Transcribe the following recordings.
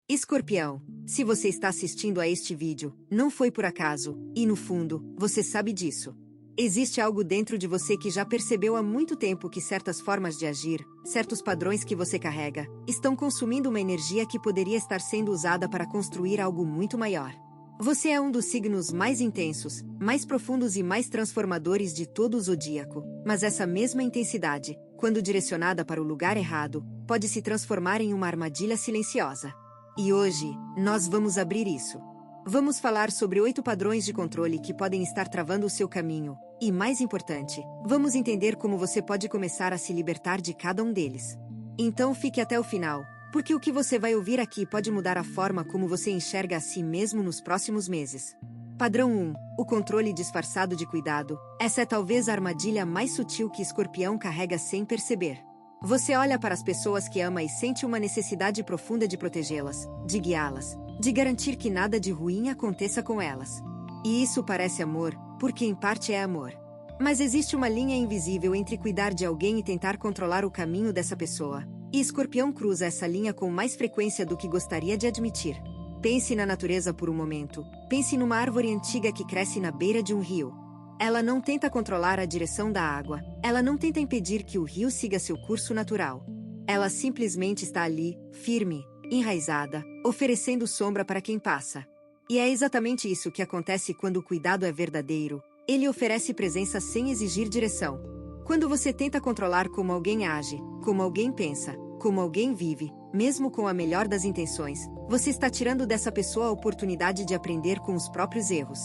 Escorpião, se você está assistindo a este vídeo, não foi por acaso, e no fundo, você sabe disso. Existe algo dentro de você que já percebeu há muito tempo que certas formas de agir, certos padrões que você carrega, estão consumindo uma energia que poderia estar sendo usada para construir algo muito maior. Você é um dos signos mais intensos, mais profundos e mais transformadores de todo o zodíaco, mas essa mesma intensidade, quando direcionada para o lugar errado, pode se transformar em uma armadilha silenciosa. E hoje, nós vamos abrir isso. Vamos falar sobre 8 padrões de controle que podem estar travando o seu caminho, e mais importante, vamos entender como você pode começar a se libertar de cada um deles. Então fique até o final, porque o que você vai ouvir aqui pode mudar a forma como você enxerga a si mesmo nos próximos meses. Padrão 1. O controle disfarçado de cuidado. Essa é talvez a armadilha mais sutil que Escorpião carrega sem perceber. Você olha para as pessoas que ama e sente uma necessidade profunda de protegê-las, de guiá-las, de garantir que nada de ruim aconteça com elas. E isso parece amor, porque em parte é amor. Mas existe uma linha invisível entre cuidar de alguém e tentar controlar o caminho dessa pessoa. E Escorpião cruza essa linha com mais frequência do que gostaria de admitir. Pense na natureza por um momento. Pense numa árvore antiga que cresce na beira de um rio. Ela não tenta controlar a direção da água. Ela não tenta impedir que o rio siga seu curso natural. Ela simplesmente está ali, firme, enraizada, oferecendo sombra para quem passa. E é exatamente isso que acontece quando o cuidado é verdadeiro. Ele oferece presença sem exigir direção. Quando você tenta controlar como alguém age, como alguém pensa, como alguém vive, mesmo com a melhor das intenções, você está tirando dessa pessoa a oportunidade de aprender com os próprios erros.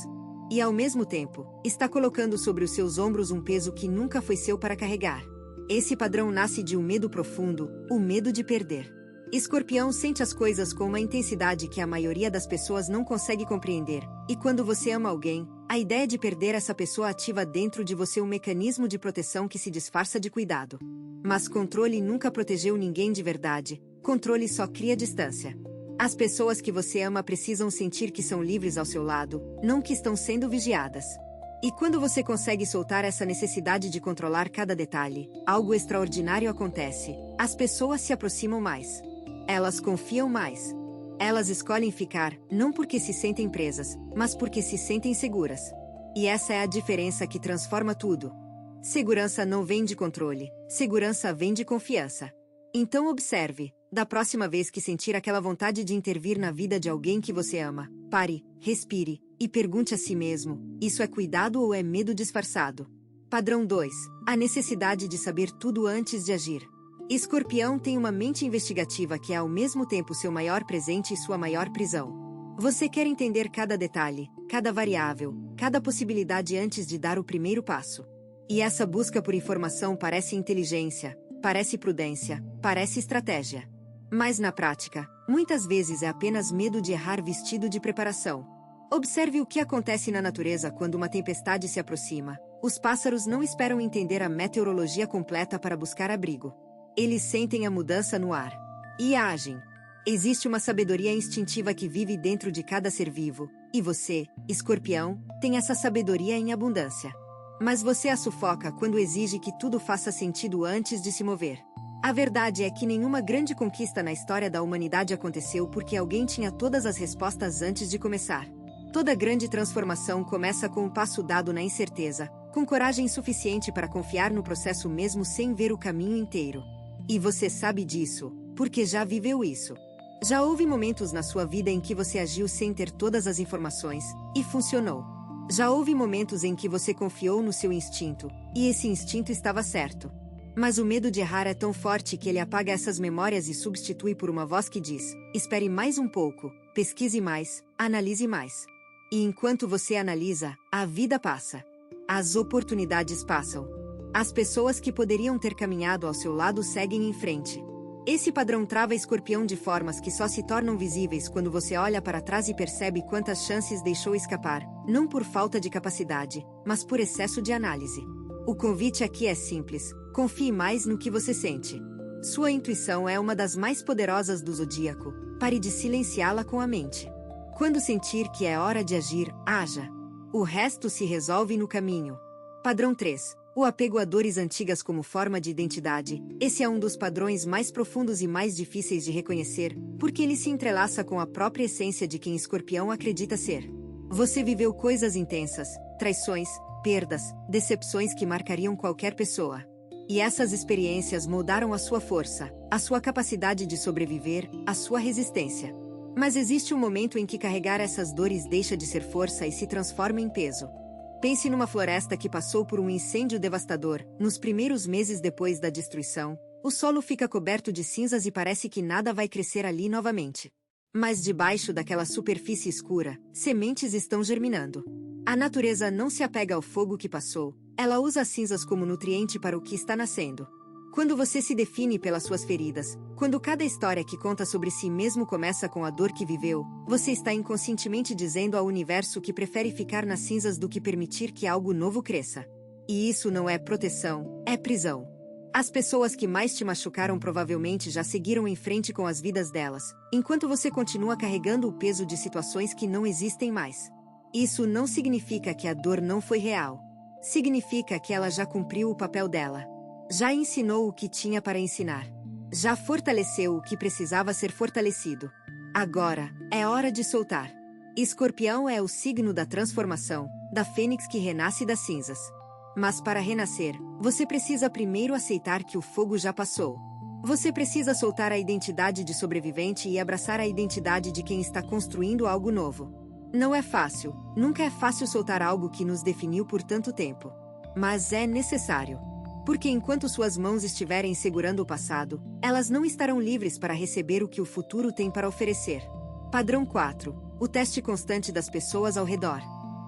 E ao mesmo tempo, está colocando sobre os seus ombros um peso que nunca foi seu para carregar. Esse padrão nasce de um medo profundo, o medo de perder. Escorpião sente as coisas com uma intensidade que a maioria das pessoas não consegue compreender, e quando você ama alguém, a ideia de perder essa pessoa ativa dentro de você um mecanismo de proteção que se disfarça de cuidado. Mas controle nunca protegeu ninguém de verdade, controle só cria distância. As pessoas que você ama precisam sentir que são livres ao seu lado, não que estão sendo vigiadas. E quando você consegue soltar essa necessidade de controlar cada detalhe, algo extraordinário acontece. As pessoas se aproximam mais. Elas confiam mais. Elas escolhem ficar, não porque se sentem presas, mas porque se sentem seguras. E essa é a diferença que transforma tudo. Segurança não vem de controle, segurança vem de confiança. Então observe, da próxima vez que sentir aquela vontade de intervir na vida de alguém que você ama, pare, respire, e pergunte a si mesmo, isso é cuidado ou é medo disfarçado? Padrão 2. A necessidade de saber tudo antes de agir. Escorpião tem uma mente investigativa que é ao mesmo tempo seu maior presente e sua maior prisão. Você quer entender cada detalhe, cada variável, cada possibilidade antes de dar o primeiro passo. E essa busca por informação parece inteligência, parece prudência, parece estratégia. Mas na prática, muitas vezes é apenas medo de errar vestido de preparação. Observe o que acontece na natureza quando uma tempestade se aproxima. Os pássaros não esperam entender a meteorologia completa para buscar abrigo. Eles sentem a mudança no ar. E agem. Existe uma sabedoria instintiva que vive dentro de cada ser vivo, e você, Escorpião, tem essa sabedoria em abundância. Mas você a sufoca quando exige que tudo faça sentido antes de se mover. A verdade é que nenhuma grande conquista na história da humanidade aconteceu porque alguém tinha todas as respostas antes de começar. Toda grande transformação começa com um passo dado na incerteza, com coragem suficiente para confiar no processo mesmo sem ver o caminho inteiro. E você sabe disso, porque já viveu isso. Já houve momentos na sua vida em que você agiu sem ter todas as informações, e funcionou. Já houve momentos em que você confiou no seu instinto, e esse instinto estava certo. Mas o medo de errar é tão forte que ele apaga essas memórias e substitui por uma voz que diz: espere mais um pouco, pesquise mais, analise mais. E enquanto você analisa, a vida passa. As oportunidades passam. As pessoas que poderiam ter caminhado ao seu lado seguem em frente. Esse padrão trava Escorpião de formas que só se tornam visíveis quando você olha para trás e percebe quantas chances deixou escapar, não por falta de capacidade, mas por excesso de análise. O convite aqui é simples: confie mais no que você sente. Sua intuição é uma das mais poderosas do zodíaco, pare de silenciá-la com a mente. Quando sentir que é hora de agir, haja. O resto se resolve no caminho. Padrão 3. O apego a dores antigas como forma de identidade, esse é um dos padrões mais profundos e mais difíceis de reconhecer, porque ele se entrelaça com a própria essência de quem Escorpião acredita ser. Você viveu coisas intensas, traições, perdas, decepções que marcariam qualquer pessoa. E essas experiências moldaram a sua força, a sua capacidade de sobreviver, a sua resistência. Mas existe um momento em que carregar essas dores deixa de ser força e se transforma em peso. Pense numa floresta que passou por um incêndio devastador. Nos primeiros meses depois da destruição, o solo fica coberto de cinzas e parece que nada vai crescer ali novamente. Mas debaixo daquela superfície escura, sementes estão germinando. A natureza não se apega ao fogo que passou, ela usa as cinzas como nutriente para o que está nascendo. Quando você se define pelas suas feridas, quando cada história que conta sobre si mesmo começa com a dor que viveu, você está inconscientemente dizendo ao universo que prefere ficar nas cinzas do que permitir que algo novo cresça. E isso não é proteção, é prisão. As pessoas que mais te machucaram provavelmente já seguiram em frente com as vidas delas, enquanto você continua carregando o peso de situações que não existem mais. Isso não significa que a dor não foi real. Significa que ela já cumpriu o papel dela. Já ensinou o que tinha para ensinar. Já fortaleceu o que precisava ser fortalecido. Agora, é hora de soltar. Escorpião é o signo da transformação, da fênix que renasce das cinzas. Mas para renascer, você precisa primeiro aceitar que o fogo já passou. Você precisa soltar a identidade de sobrevivente e abraçar a identidade de quem está construindo algo novo. Não é fácil, nunca é fácil soltar algo que nos definiu por tanto tempo. Mas é necessário. Porque enquanto suas mãos estiverem segurando o passado, elas não estarão livres para receber o que o futuro tem para oferecer. Padrão 4. O teste constante das pessoas ao redor.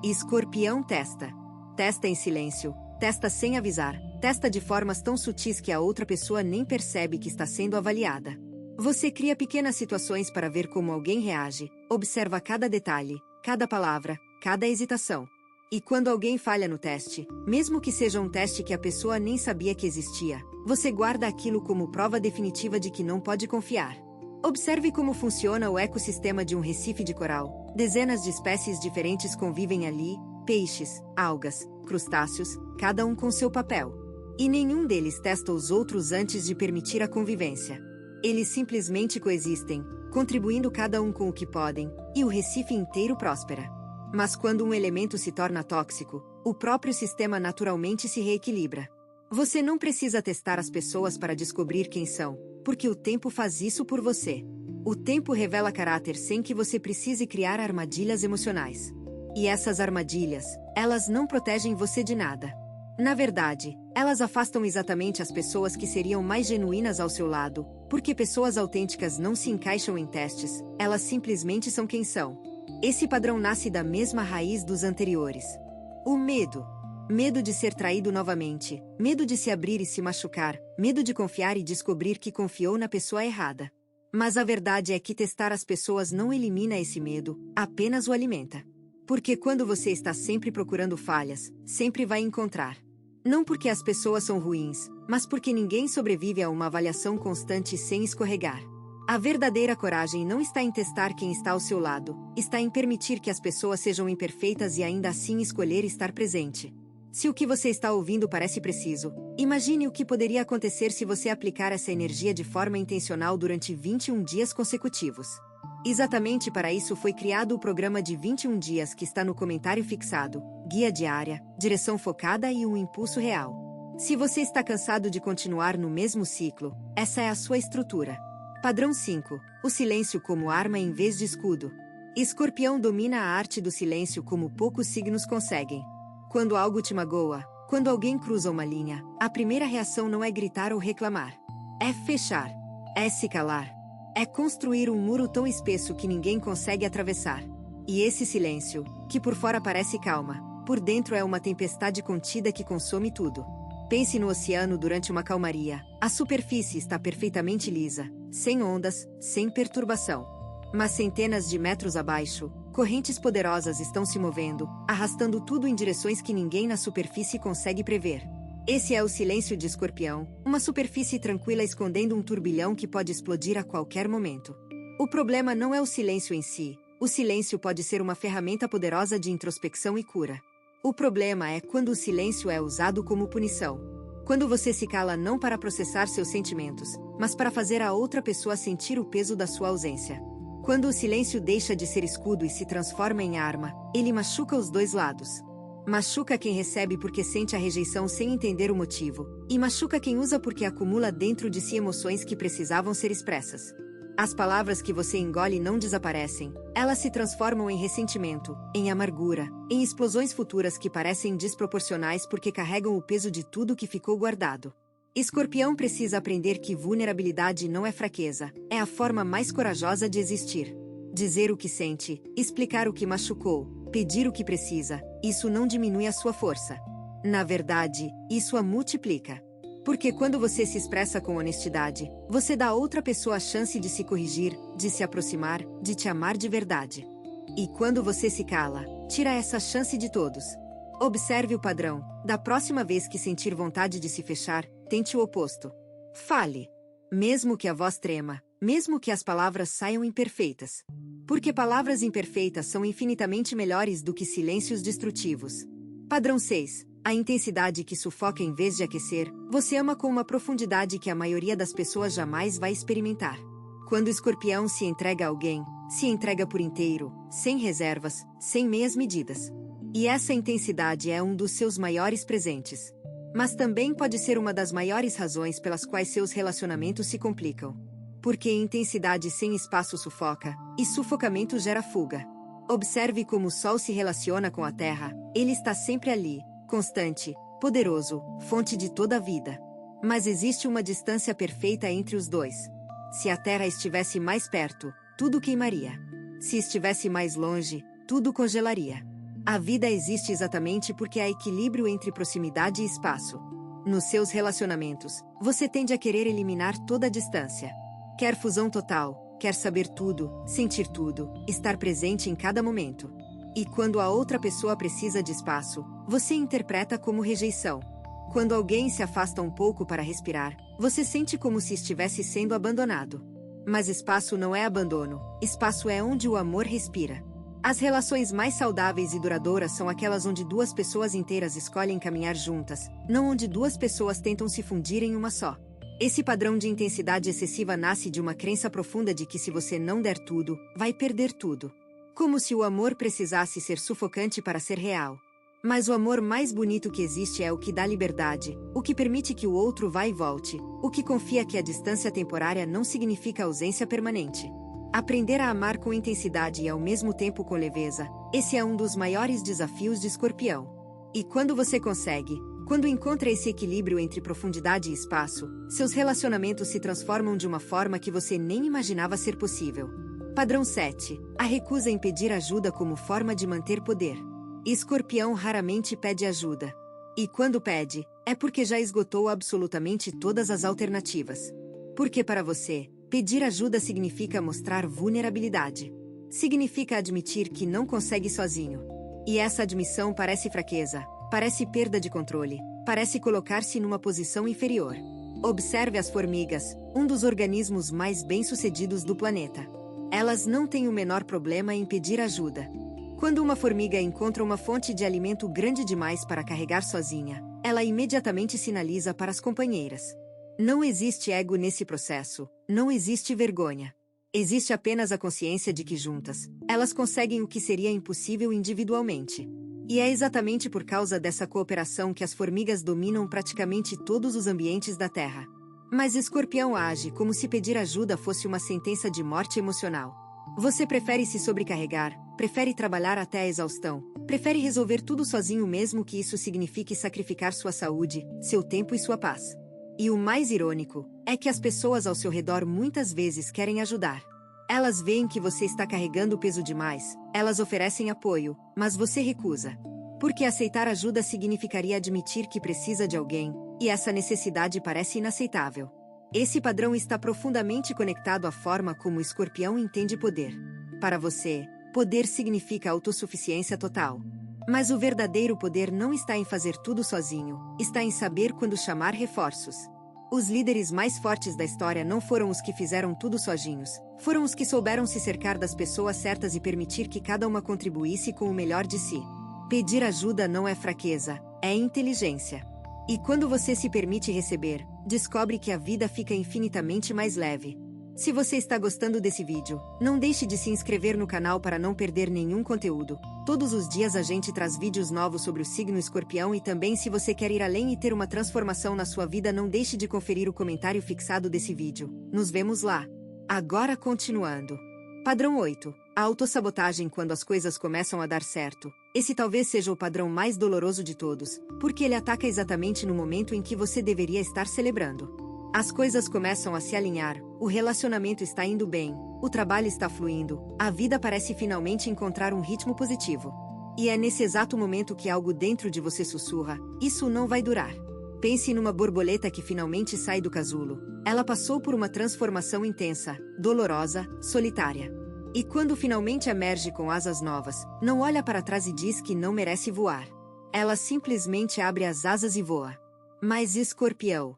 Escorpião testa. Testa em silêncio, testa sem avisar, testa de formas tão sutis que a outra pessoa nem percebe que está sendo avaliada. Você cria pequenas situações para ver como alguém reage, observa cada detalhe, cada palavra, cada hesitação. E quando alguém falha no teste, mesmo que seja um teste que a pessoa nem sabia que existia, você guarda aquilo como prova definitiva de que não pode confiar. Observe como funciona o ecossistema de um recife de coral. Dezenas de espécies diferentes convivem ali, peixes, algas, crustáceos, cada um com seu papel. E nenhum deles testa os outros antes de permitir a convivência. Eles simplesmente coexistem, contribuindo cada um com o que podem, e o recife inteiro prospera. Mas quando um elemento se torna tóxico, o próprio sistema naturalmente se reequilibra. Você não precisa testar as pessoas para descobrir quem são, porque o tempo faz isso por você. O tempo revela caráter sem que você precise criar armadilhas emocionais. E essas armadilhas, elas não protegem você de nada. Na verdade, elas afastam exatamente as pessoas que seriam mais genuínas ao seu lado, porque pessoas autênticas não se encaixam em testes, elas simplesmente são quem são. Esse padrão nasce da mesma raiz dos anteriores. O medo. Medo de ser traído novamente, medo de se abrir e se machucar, medo de confiar e descobrir que confiou na pessoa errada. Mas a verdade é que testar as pessoas não elimina esse medo, apenas o alimenta. Porque quando você está sempre procurando falhas, sempre vai encontrar. Não porque as pessoas são ruins, mas porque ninguém sobrevive a uma avaliação constante sem escorregar. A verdadeira coragem não está em testar quem está ao seu lado, está em permitir que as pessoas sejam imperfeitas e ainda assim escolher estar presente. Se o que você está ouvindo parece preciso, imagine o que poderia acontecer se você aplicar essa energia de forma intencional durante 21 dias consecutivos. Exatamente para isso foi criado o programa de 21 dias que está no comentário fixado, guia diária, direção focada e um impulso real. Se você está cansado de continuar no mesmo ciclo, essa é a sua estrutura. Padrão 5. O silêncio como arma em vez de escudo. Escorpião domina a arte do silêncio como poucos signos conseguem. Quando algo te magoa, quando alguém cruza uma linha, a primeira reação não é gritar ou reclamar. É fechar. É se calar. É construir um muro tão espesso que ninguém consegue atravessar. E esse silêncio, que por fora parece calma, por dentro é uma tempestade contida que consome tudo. Pense no oceano durante uma calmaria. A superfície está perfeitamente lisa, sem ondas, sem perturbação. Mas centenas de metros abaixo, correntes poderosas estão se movendo, arrastando tudo em direções que ninguém na superfície consegue prever. Esse é o silêncio de Escorpião, uma superfície tranquila escondendo um turbilhão que pode explodir a qualquer momento. O problema não é o silêncio em si, o silêncio pode ser uma ferramenta poderosa de introspecção e cura. O problema é quando o silêncio é usado como punição. Quando você se cala não para processar seus sentimentos, mas para fazer a outra pessoa sentir o peso da sua ausência. Quando o silêncio deixa de ser escudo e se transforma em arma, ele machuca os dois lados. Machuca quem recebe porque sente a rejeição sem entender o motivo, e machuca quem usa porque acumula dentro de si emoções que precisavam ser expressas. As palavras que você engole não desaparecem, elas se transformam em ressentimento, em amargura, em explosões futuras que parecem desproporcionais porque carregam o peso de tudo que ficou guardado. Escorpião precisa aprender que vulnerabilidade não é fraqueza, é a forma mais corajosa de existir. Dizer o que sente, explicar o que machucou, pedir o que precisa, isso não diminui a sua força. Na verdade, isso a multiplica. Porque quando você se expressa com honestidade, você dá a outra pessoa a chance de se corrigir, de se aproximar, de te amar de verdade. E quando você se cala, tira essa chance de todos. Observe o padrão. Da próxima vez que sentir vontade de se fechar, tente o oposto. Fale. Mesmo que a voz trema, mesmo que as palavras saiam imperfeitas. Porque palavras imperfeitas são infinitamente melhores do que silêncios destrutivos. Padrão 6. A intensidade que sufoca em vez de aquecer, você ama com uma profundidade que a maioria das pessoas jamais vai experimentar. Quando o escorpião se entrega a alguém, se entrega por inteiro, sem reservas, sem meias medidas. E essa intensidade é um dos seus maiores presentes. Mas também pode ser uma das maiores razões pelas quais seus relacionamentos se complicam. Porque intensidade sem espaço sufoca, e sufocamento gera fuga. Observe como o Sol se relaciona com a Terra, ele está sempre ali, constante, poderoso, fonte de toda a vida. Mas existe uma distância perfeita entre os dois. Se a Terra estivesse mais perto, tudo queimaria. Se estivesse mais longe, tudo congelaria. A vida existe exatamente porque há equilíbrio entre proximidade e espaço. Nos seus relacionamentos, você tende a querer eliminar toda a distância. Quer fusão total, quer saber tudo, sentir tudo, estar presente em cada momento. E quando a outra pessoa precisa de espaço, você interpreta como rejeição. Quando alguém se afasta um pouco para respirar, você sente como se estivesse sendo abandonado. Mas espaço não é abandono, espaço é onde o amor respira. As relações mais saudáveis e duradouras são aquelas onde duas pessoas inteiras escolhem caminhar juntas, não onde duas pessoas tentam se fundir em uma só. Esse padrão de intensidade excessiva nasce de uma crença profunda de que se você não der tudo, vai perder tudo. Como se o amor precisasse ser sufocante para ser real. Mas o amor mais bonito que existe é o que dá liberdade, o que permite que o outro vá e volte, o que confia que a distância temporária não significa ausência permanente. Aprender a amar com intensidade e ao mesmo tempo com leveza, esse é um dos maiores desafios de Escorpião. E quando você consegue, quando encontra esse equilíbrio entre profundidade e espaço, seus relacionamentos se transformam de uma forma que você nem imaginava ser possível. Padrão 7. A recusa em pedir ajuda como forma de manter poder. Escorpião raramente pede ajuda. E quando pede, é porque já esgotou absolutamente todas as alternativas. Porque para você, pedir ajuda significa mostrar vulnerabilidade. Significa admitir que não consegue sozinho. E essa admissão parece fraqueza, parece perda de controle, parece colocar-se numa posição inferior. Observe as formigas, um dos organismos mais bem-sucedidos do planeta. Elas não têm o menor problema em pedir ajuda. Quando uma formiga encontra uma fonte de alimento grande demais para carregar sozinha, ela imediatamente sinaliza para as companheiras. Não existe ego nesse processo, não existe vergonha. Existe apenas a consciência de que juntas, elas conseguem o que seria impossível individualmente. E é exatamente por causa dessa cooperação que as formigas dominam praticamente todos os ambientes da Terra. Mas Escorpião age como se pedir ajuda fosse uma sentença de morte emocional. Você prefere se sobrecarregar, prefere trabalhar até a exaustão, prefere resolver tudo sozinho mesmo que isso signifique sacrificar sua saúde, seu tempo e sua paz. E o mais irônico é que as pessoas ao seu redor muitas vezes querem ajudar. Elas veem que você está carregando peso demais, elas oferecem apoio, mas você recusa. Porque aceitar ajuda significaria admitir que precisa de alguém, e essa necessidade parece inaceitável. Esse padrão está profundamente conectado à forma como o Escorpião entende poder. Para você, poder significa autossuficiência total. Mas o verdadeiro poder não está em fazer tudo sozinho, está em saber quando chamar reforços. Os líderes mais fortes da história não foram os que fizeram tudo sozinhos, foram os que souberam se cercar das pessoas certas e permitir que cada uma contribuísse com o melhor de si. Pedir ajuda não é fraqueza, é inteligência. E quando você se permite receber, descobre que a vida fica infinitamente mais leve. Se você está gostando desse vídeo, não deixe de se inscrever no canal para não perder nenhum conteúdo. Todos os dias a gente traz vídeos novos sobre o signo Escorpião e também se você quer ir além e ter uma transformação na sua vida, não deixe de conferir o comentário fixado desse vídeo. Nos vemos lá. Agora continuando. Padrão 8. A autossabotagem quando as coisas começam a dar certo. Esse talvez seja o padrão mais doloroso de todos, porque ele ataca exatamente no momento em que você deveria estar celebrando. As coisas começam a se alinhar, o relacionamento está indo bem, o trabalho está fluindo, a vida parece finalmente encontrar um ritmo positivo. E é nesse exato momento que algo dentro de você sussurra: isso não vai durar. Pense numa borboleta que finalmente sai do casulo. Ela passou por uma transformação intensa, dolorosa, solitária. E quando finalmente emerge com asas novas, não olha para trás e diz que não merece voar. Ela simplesmente abre as asas e voa. Mas Escorpião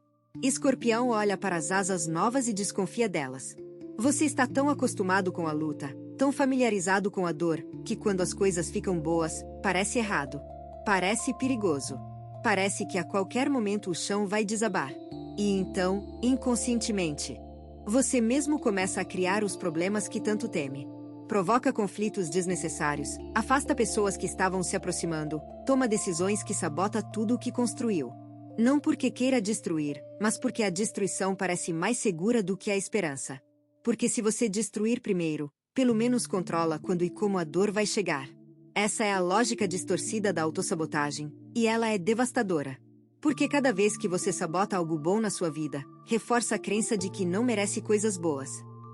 olha para as asas novas e desconfia delas. Você está tão acostumado com a luta, tão familiarizado com a dor, que quando as coisas ficam boas, parece errado. Parece perigoso. Parece que a qualquer momento o chão vai desabar. E então, inconscientemente, você mesmo começa a criar os problemas que tanto teme. Provoca conflitos desnecessários, afasta pessoas que estavam se aproximando, toma decisões que sabota tudo o que construiu. Não porque queira destruir, mas porque a destruição parece mais segura do que a esperança. Porque se você destruir primeiro, pelo menos controla quando e como a dor vai chegar. Essa é a lógica distorcida da autossabotagem, e ela é devastadora. Porque cada vez que você sabota algo bom na sua vida, reforça a crença de que não merece coisas boas.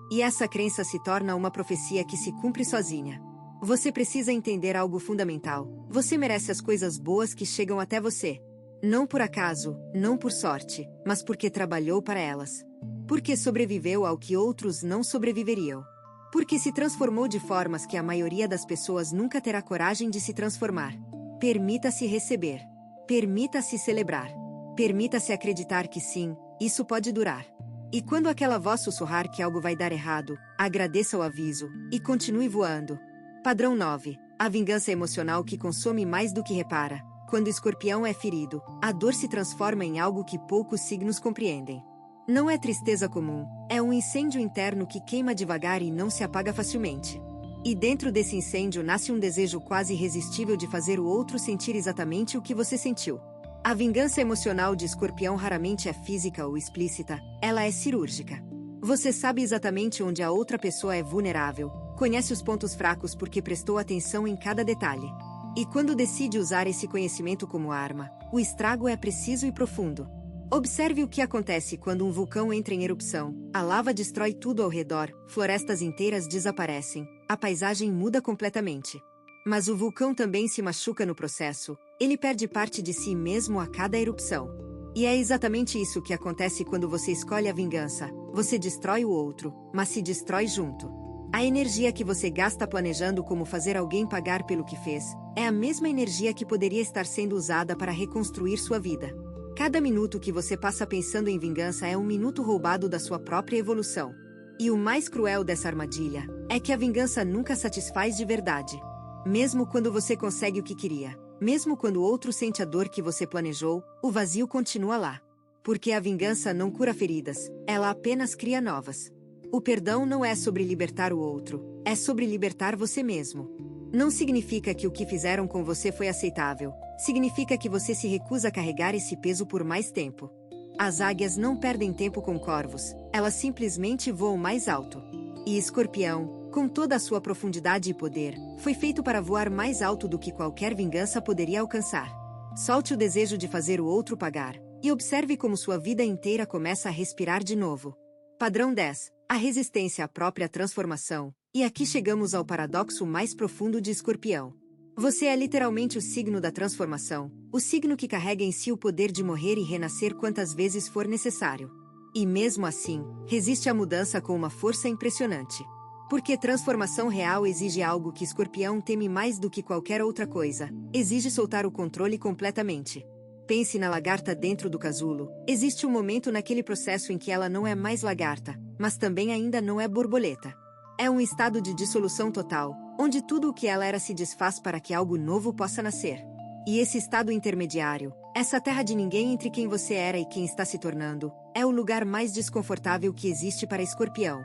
E essa crença se torna uma profecia que se cumpre sozinha. Você precisa entender algo fundamental: você merece as coisas boas que chegam até você. Não por acaso, não por sorte, mas porque trabalhou para elas. Porque sobreviveu ao que outros não sobreviveriam. Porque se transformou de formas que a maioria das pessoas nunca terá coragem de se transformar. Permita-se receber. Permita-se celebrar. Permita-se acreditar que sim, isso pode durar. E quando aquela voz sussurrar que algo vai dar errado, agradeça o aviso e continue voando. Padrão 9. A vingança emocional que consome mais do que repara. Quando o Escorpião é ferido, a dor se transforma em algo que poucos signos compreendem. Não é tristeza comum, é um incêndio interno que queima devagar e não se apaga facilmente. E dentro desse incêndio nasce um desejo quase irresistível de fazer o outro sentir exatamente o que você sentiu. A vingança emocional de Escorpião raramente é física ou explícita, ela é cirúrgica. Você sabe exatamente onde a outra pessoa é vulnerável, conhece os pontos fracos porque prestou atenção em cada detalhe. E quando decide usar esse conhecimento como arma, o estrago é preciso e profundo. Observe o que acontece quando um vulcão entra em erupção. A lava destrói tudo ao redor, florestas inteiras desaparecem, a paisagem muda completamente. Mas o vulcão também se machuca no processo, ele perde parte de si mesmo a cada erupção. E é exatamente isso que acontece quando você escolhe a vingança. Você destrói o outro, mas se destrói junto. A energia que você gasta planejando como fazer alguém pagar pelo que fez, é a mesma energia que poderia estar sendo usada para reconstruir sua vida. Cada minuto que você passa pensando em vingança é um minuto roubado da sua própria evolução. E o mais cruel dessa armadilha é que a vingança nunca satisfaz de verdade. Mesmo quando você consegue o que queria, mesmo quando o outro sente a dor que você planejou, o vazio continua lá. Porque a vingança não cura feridas, ela apenas cria novas. O perdão não é sobre libertar o outro, é sobre libertar você mesmo. Não significa que o que fizeram com você foi aceitável, significa que você se recusa a carregar esse peso por mais tempo. As águias não perdem tempo com corvos, elas simplesmente voam mais alto. E Escorpião, com toda a sua profundidade e poder, foi feito para voar mais alto do que qualquer vingança poderia alcançar. Solte o desejo de fazer o outro pagar, e observe como sua vida inteira começa a respirar de novo. Padrão 10. A resistência à própria transformação. E aqui chegamos ao paradoxo mais profundo de Escorpião. Você é literalmente o signo da transformação, o signo que carrega em si o poder de morrer e renascer quantas vezes for necessário. E mesmo assim, resiste à mudança com uma força impressionante. Porque transformação real exige algo que Escorpião teme mais do que qualquer outra coisa, exige soltar o controle completamente. Pense na lagarta dentro do casulo, existe um momento naquele processo em que ela não é mais lagarta, mas também ainda não é borboleta. É um estado de dissolução total, onde tudo o que ela era se desfaz para que algo novo possa nascer. E esse estado intermediário, essa terra de ninguém entre quem você era e quem está se tornando, é o lugar mais desconfortável que existe para Escorpião.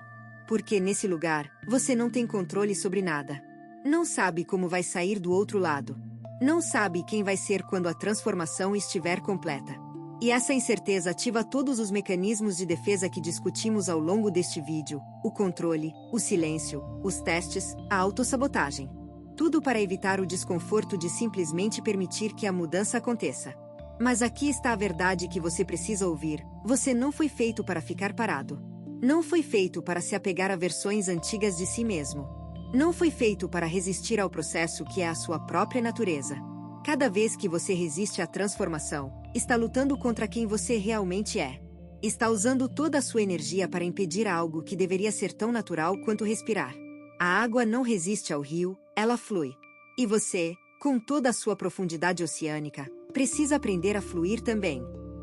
Porque nesse lugar, você não tem controle sobre nada. Não sabe como vai sair do outro lado. Não sabe quem vai ser quando a transformação estiver completa. E essa incerteza ativa todos os mecanismos de defesa que discutimos ao longo deste vídeo: o controle, o silêncio, os testes, a autossabotagem. Tudo para evitar o desconforto de simplesmente permitir que a mudança aconteça. Mas aqui está a verdade que você precisa ouvir: você não foi feito para ficar parado. Não foi feito para se apegar a versões antigas de si mesmo. Não foi feito para resistir ao processo que é a sua própria natureza. Cada vez que você resiste à transformação, está lutando contra quem você realmente é. Está usando toda a sua energia para impedir algo que deveria ser tão natural quanto respirar. A água não resiste ao rio, ela flui. E você, com toda a sua profundidade oceânica, precisa aprender a fluir também.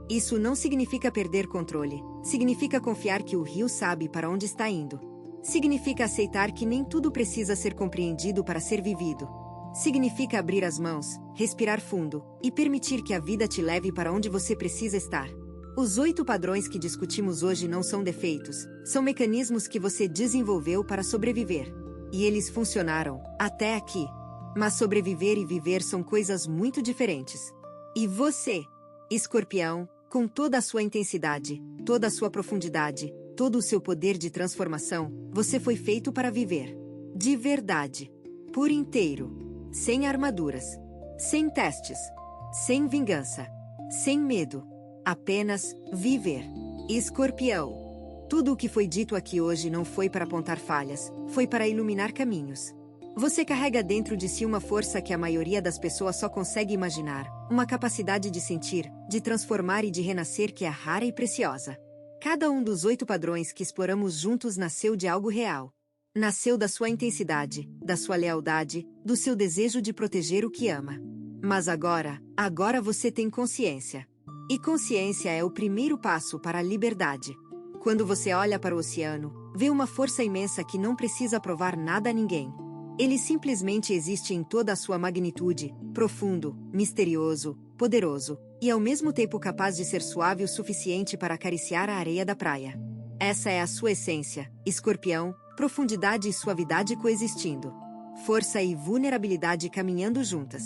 Isso não significa perder controle, significa confiar que o rio sabe para onde está indo. Significa aceitar que nem tudo precisa ser compreendido para ser vivido. Significa abrir as mãos, respirar fundo, e permitir que a vida te leve para onde você precisa estar. Os 8 padrões que discutimos hoje não são defeitos, são mecanismos que você desenvolveu para sobreviver. E eles funcionaram, até aqui. Mas sobreviver e viver são coisas muito diferentes. E você, Escorpião, com toda a sua intensidade, toda a sua profundidade, todo o seu poder de transformação, você foi feito para viver. De verdade. Por inteiro. Sem armaduras. Sem testes. Sem vingança. Sem medo. Apenas viver. Escorpião. Tudo o que foi dito aqui hoje não foi para apontar falhas, foi para iluminar caminhos. Você carrega dentro de si uma força que a maioria das pessoas só consegue imaginar, uma capacidade de sentir, de transformar e de renascer que é rara e preciosa. Cada um dos 8 padrões que exploramos juntos nasceu de algo real. Nasceu da sua intensidade, da sua lealdade, do seu desejo de proteger o que ama. Mas agora você tem consciência. E consciência é o primeiro passo para a liberdade. Quando você olha para o oceano, vê uma força imensa que não precisa provar nada a ninguém. Ele simplesmente existe em toda a sua magnitude, profundo, misterioso, poderoso, e ao mesmo tempo capaz de ser suave o suficiente para acariciar a areia da praia. Essa é a sua essência, Escorpião, profundidade e suavidade coexistindo. Força e vulnerabilidade caminhando juntas.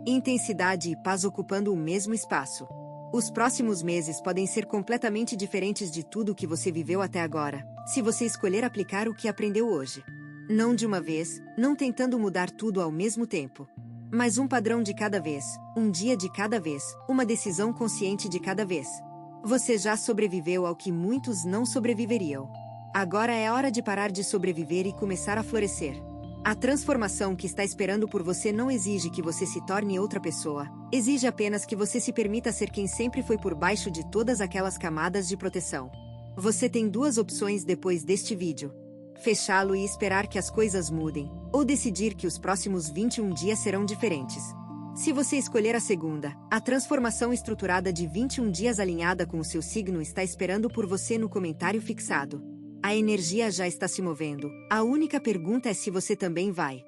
Intensidade e paz ocupando o mesmo espaço. Os próximos meses podem ser completamente diferentes de tudo o que você viveu até agora, se você escolher aplicar o que aprendeu hoje. Não de uma vez, não tentando mudar tudo ao mesmo tempo. Mas um padrão de cada vez, um dia de cada vez, uma decisão consciente de cada vez. Você já sobreviveu ao que muitos não sobreviveriam. Agora é hora de parar de sobreviver e começar a florescer. A transformação que está esperando por você não exige que você se torne outra pessoa. Exige apenas que você se permita ser quem sempre foi por baixo de todas aquelas camadas de proteção. Você tem 2 opções depois deste vídeo. Fechá-lo e esperar que as coisas mudem, ou decidir que os próximos 21 dias serão diferentes. Se você escolher a segunda, a transformação estruturada de 21 dias alinhada com o seu signo está esperando por você no comentário fixado. A energia já está se movendo, a única pergunta é se você também vai.